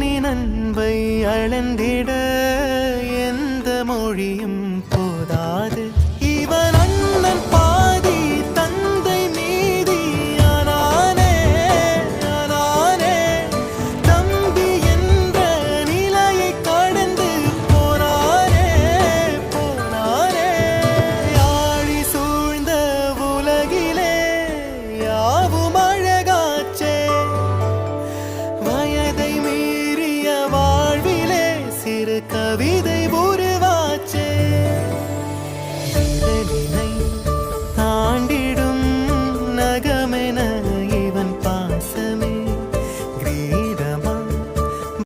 மண்ணின் அன்பை அளந்திட எந்த மொழியும் போதாது. இவன் அண்ணன் பாதி தந்தை மீதி ஆனானே ஆனானே. தம்பி என்ற நிலையை கடந்து போனானே போனானே. யாழி சூழ்ந்த உலகிலே யாவும் அழகாச்சே. வயதை மீறிய வாழ்விலே சிறு கவி